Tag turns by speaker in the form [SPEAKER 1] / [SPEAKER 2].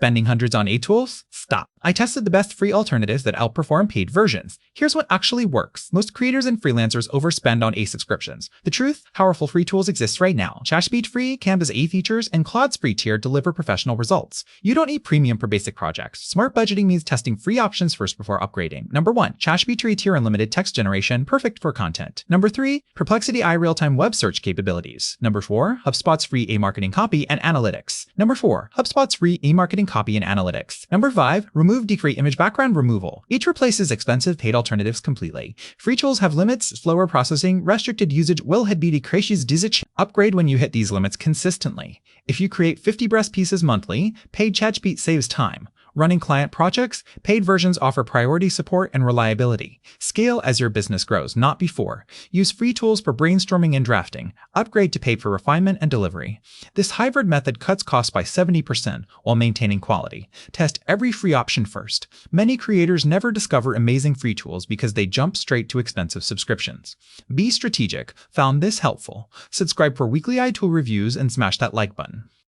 [SPEAKER 1] spending hundreds on AI tools? Stop. I tested the best free alternatives that outperform paid versions. Here's what actually works. Most creators and freelancers overspend on AI subscriptions. The truth? Powerful free tools exist right now. ChatGPT free, Canva's AI features, and Claude's free tier deliver professional results. You don't need premium for basic projects. Smart budgeting means testing free options first before upgrading. Number 1. ChatGPT tier unlimited text generation, perfect for content. Number 3. Perplexity AI real-time web search capabilities. Number 4. HubSpot's free AI marketing copy and analytics. Number 4. HubSpot's free AI marketing copy and analytics. Number 5. Remove decrease image background removal. Each replaces expensive paid alternatives completely. Free tools have limits, slower processing, restricted usage will be decreases disich. Upgrade when you hit these limits consistently. If you create 50 breast pieces monthly, paid ChatGPT saves time. Running client projects, paid versions offer priority support and reliability. Scale as your business grows, not before. Use free tools for brainstorming and drafting. Upgrade to paid for refinement and delivery. This hybrid method cuts costs by 70% while maintaining quality. Test every free option first. Many creators never discover amazing free tools because they jump straight to expensive subscriptions. Be strategic. Found this helpful? Subscribe for weekly iTool reviews and smash that like button.